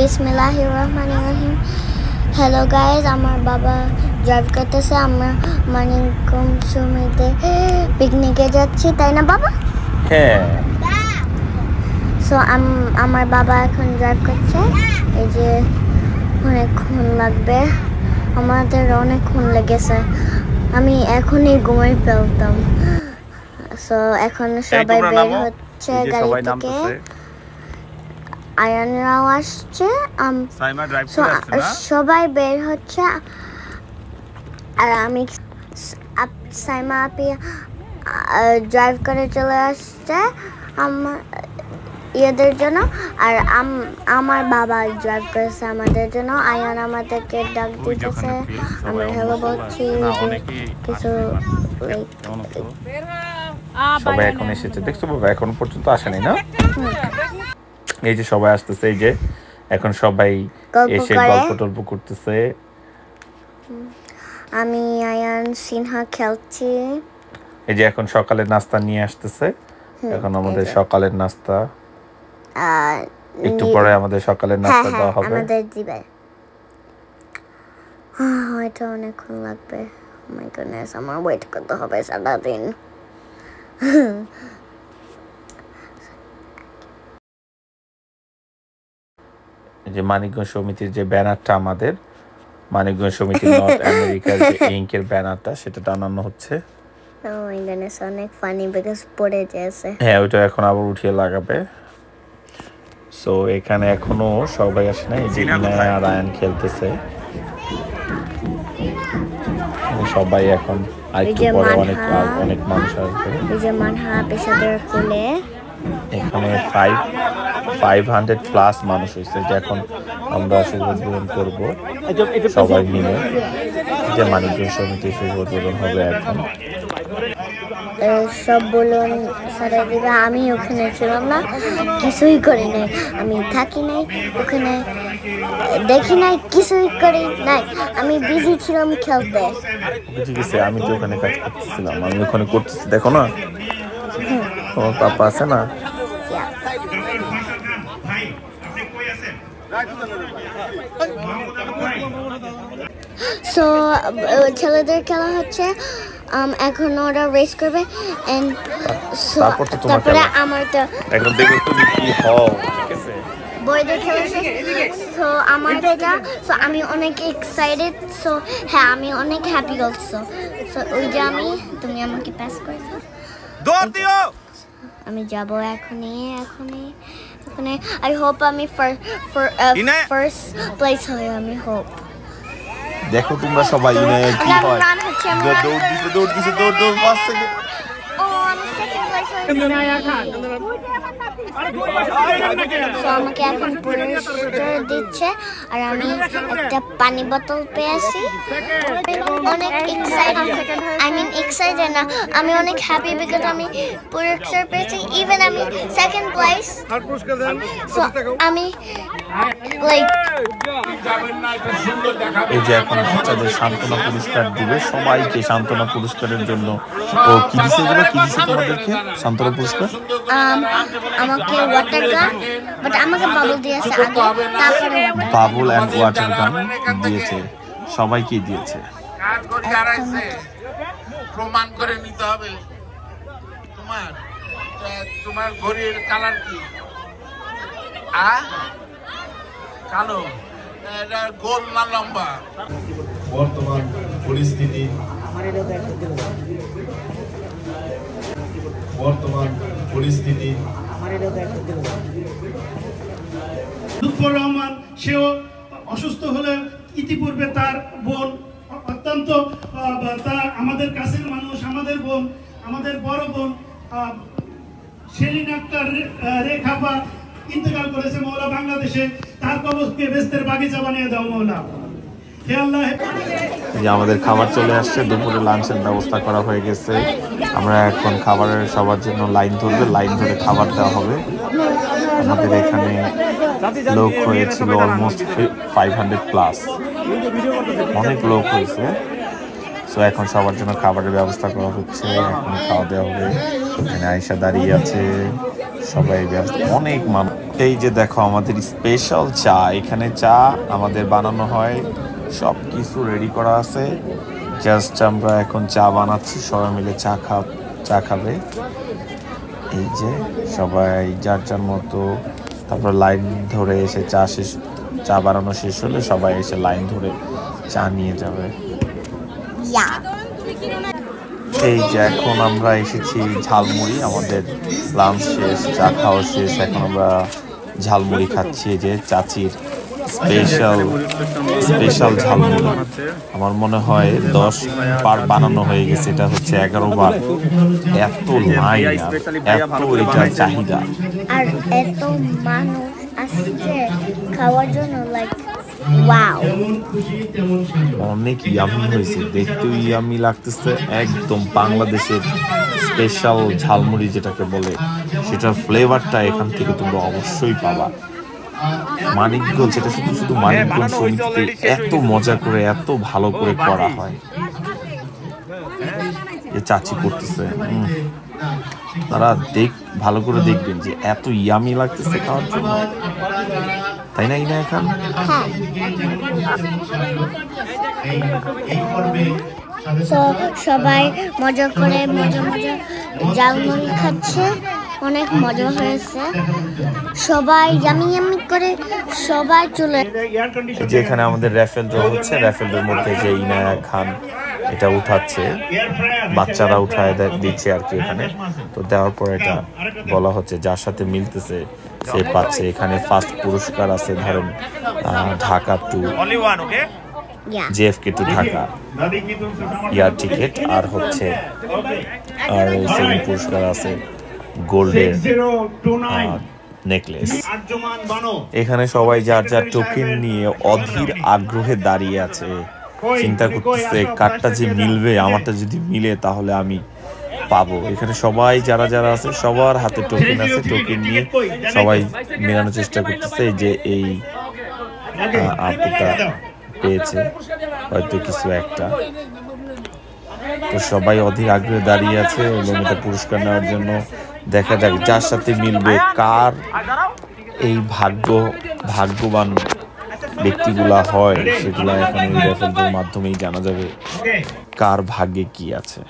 বিসমিল্লাহিররহমানিররহিম। Hello guys, আমার বাবা drive করতেছে। আমরা মানিকগঞ্জ সমিতিতে পিকনিকে যাচ্ছি, তাই না বাবা? হ্যাঁ। সো আমার বাবা এখন ড্রাইভ করছে। এই যে অনেকক্ষণ লাগবে, আমাদের অনেকক্ষণ লেগেছে। আমি এখনই ঘুমাই ফেলতাম। সো এখন সবাই বের হচ্ছে গাড়ি থেকে। আয়ানরাও আসছে, সবাই বের হচ্ছে। আর আমি সাইমা আপি ড্রাইভ করে চলে আসছে ইয়েদের জন্য। আর আমার বাবা ড্রাইভ করেছে আমাদের জন্য। আয়ান আমাদেরকে ডাক দিতেছে, আমরা হ্যালো বলছি। কিছু সবাই এখন এসেছে, দেখছো বাবা? এখন পর্যন্ত আসেনি না? এই যে সবাই আসতেছে, এই যে এখন সবাই এসে গল্প টল্প করতেছে। আমি আয়ান সিনহা খেলছি। এই যে এখন সকালের নাস্তা নিয়ে আসতেছে। এখন আমাদের সকালের নাস্তা, একটু পরে আমাদের সকালের নাস্তা দেওয়া হবে। আমাদের দিবে, হয়তো অনেকক্ষণ লাগবে। ও মাই গডনেস, আমার ওয়েট করতে হবে সারাদিন। যে মানিকগঞ্জ সমিতির যে ব্যানারটা, আমাদের মানিকগঞ্জ সমিতি নর্থ আমেরিকার যে ইঙ্কের ব্যানারটা, সেটা টানানো হচ্ছে। ও মাই গডনেস, অনেক ফানি বিকজ পড়ে যাচ্ছে। হ্যাঁ, ওইটা এখন আবার উঠিয়ে লাগাবে। সো এখানে এখনো সবাই আসে না। এই যে ইনায়া আর আয়ান খেলতেছে। সবাই এখন আরেকটু পরে অনেক মানুষ আসবে। এই যে মানহা পেশাদার কোলে। এখানে 500+ মানুষ হয়েছে। যে এখন আমরা শুভ উদ্বোধন করবো সবাই মিলে। যে মানিকগঞ্জ সমিতির শুভ উদ্বোধন হবে এখন। সব বলুন সারা দিবে। আমি ওখানে ছিলাম না, কিছুই করি নাই। আমি থাকি নাই ওখানে, দেখি নাই, কিছুই করি নাই। আমি বিজি ছিলাম খেলতে। বুঝে গেছে, আমি তো ওখানে কাজ করতেছিলাম। আমি ওখানে করতেছি, দেখো না, তোমার পাপা আছে না? সো ছেলেদের খেলা হচ্ছে, এখন ওরা রেস করবে। তারপরে আমার তো এখন দেখো তুমি কি হও, ঠিক আছে? বইদের খেলা শেষ। সো আমারটা, সো আমি অনেক এক্সাইটেড। সো হ্যাঁ, আমি অনেক হ্যাপি অলসো। সো ওই যে তুমি আমাকে পাস করেছো, দৌড় দিও। আমি যাব এখনই। আই হোপ আমি ফার্স্ট প্লেস হই। আমি হোপ। দেখো তোমরা সবাই কি হয়। দৌড় দিছে 5 সেকেন্ড। ও আমি সেকেন্ড প্লেস হই। আমাকে এখন পুরস্কার দিচ্ছে। আর আমি একটা পানি বোতল পেয়েছি। অনেক এক্সাইটেড না, আমি অনেক হ্যাপি বিকজ আমি পুরস্কার পেয়েছি। ইভেন আমি সেকেন্ড প্লেস। আমি এই যে এখন বাচ্চাদের সান্ত্বনা পুরস্কার দিবে সবাইকে। সান্ত্বনা পুরস্কারের জন্য ও কি দিছে তোমাদেরকে সান্ত্বনা পুরস্কার? আমাকে ওয়াটার গান, বাট আমাকে বাবল দিয়েছে আগে, তারপরে বাবল এন্ড ওয়াটার গান দিয়েছে। সবাইকে দিয়েছে। প্রমাণ করে নিতে হবে। তোমার ঘড়ির কালার কি? কালো। এটা গোল না লম্বা? বর্তমান পরিস্থিতি, লুৎফর রহমান, সেও অসুস্থ হলে ইতিপূর্বে তার বোন অত্যন্ত আমাদের কাছের মানুষ, আমাদের বোন, আমাদের বড় বোন সেলিন আক্তার রেখাপা ইন্তেকাল করেছে মৌলা বাংলাদেশে। তার কবরকে বেস্তের বাগিচা বানিয়ে দাও মৌলা। হে আল্লাহ। আমাদের খাবার চলে আসছে, দুপুরে লাঞ্চের ব্যবস্থা করা হয়ে গেছে। আমরা এখন খাবারের সবার জন্য লাইন ধরে খাবার দেওয়া হবে। আমাদের এখানে লোক হয়েছিল অলমোস্ট 500+, অনেক লোক হয়েছে। সো এখন সবার জন্য খাবারের ব্যবস্থা করা হচ্ছে, এখন খাওয়া দাওয়া হবে। এখানে আয়েশা দাঁড়িয়ে আছে, সবাই ব্যস্ত, অনেক মানুষ। এই যে দেখো আমাদের স্পেশাল চা, এখানে চা আমাদের বানানো হয়, সব কিছু রেডি করা আছে, জাস্ট আমরা এখন চা বানাচ্ছি, সবাই মিলে চা খাবে। এই যে সবাই যার যার মতো, তারপর লাইন ধরে এসে চা বানানো শেষ হলে সবাই এসে লাইন ধরে চা নিয়ে যাবে। এই যে এখন আমরা এসেছি ঝালমুড়ি, আমাদের লাঞ্চ শেষ, চা খাওয়া শেষ, এখন আমরা ঝালমুড়ি খাচ্ছি। যে চাচির স্পেশাল ঝালমুড়ি, আমার মনে হয় 10 বার বানানো হয়ে গেছে, এটা হচ্ছে 11 বার। এত লাইন, এত এটা চাহিদা, আর এত মানুষ আসছে খাওয়ার জন্য, লাইক ওয়াও, অনেক ইয়ামি হয়েছে, দেখতেও ইয়ামি লাগতেছে। একদম বাংলাদেশের স্পেশাল ঝালমুড়ি যেটাকে বলে, সেটার ফ্লেভারটা এখান থেকে তোমরা অবশ্যই পাবা। মানিকগঞ্জ, এটা শুধু মানিকগঞ্জ সমিতিতে এত মজা করে, এত ভালো করে করা হয়। যে চাচি করতেছে, তারা ভালো করে দেখবেন যে এত ইয়ামি লাগতেছে খাওয়ার জন্য, তাই না? না এখন সবাই মজা করে মজা ঝালমুড়ি খাচ্ছে, অনেক মজা হয়েছে, সবাই ইয়ামি করে সবাই চলে। যে এখানে আমাদের র্যাফেল ড্র হচ্ছে, র্যাফেলের মধ্যে যে ইনায়া খান এটা উঠাচ্ছে, বাচ্চারা উঠায় দিচ্ছে আর কি এখানে। তো দেওয়ার পর এটা বলা হচ্ছে যার সাথে মিলতেছে সে পাচ্ছে। এখানে ফার্স্ট পুরস্কার আছে, ধরেন Dhaka to JFK to Dhaka air ticket, আর হচ্ছে আর সেকেন্ড পুরস্কার আছে গোল্ডের নেকলেস। এখানে সবাই যার যার টোকেন নিয়ে অধীর আগ্রহে দাঁড়িয়ে আছে, চিন্তা করতেছে কারটা যে মিলবে, আমারটা যদি মিলে তাহলে আমি পাবো। এখানে সবাই যারা আছে সবার হাতে টোকেন আছে, টোকেন নিয়ে সবাই মেলানোর চেষ্টা করতেছে যে এই আপুটা পেয়েছে হয়তো কিছু একটা। তো সবাই অধীর আগ্রহে দাঁড়িয়ে আছে এবং এটা পুরস্কার নেওয়ার জন্য। দেখা যাক যার সাথে মিলবে, কার এই ভাগ্যবান ব্যক্তিগুলা হয়, সেগুলা এখন এই রেফারেলদের মাধ্যমেই জানা যাবে কার ভাগ্যে কি আছে।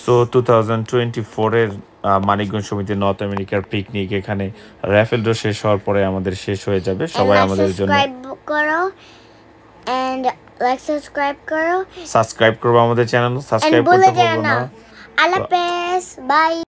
সো 2024-এর মানিকগঞ্জ সমিতি নর্থ আমেরিকার পিকনিক এখানে র্যাফেল ড্র শেষ হওয়ার পরে আমাদের শেষ হয়ে যাবে। সবাই আমাদের জন্য সাবস্ক্রাইব করো আমাদের চ্যানেল, সাবস্ক্রাইব করতে ভুলবে না। আল্লাহ হাফেজ, বাই।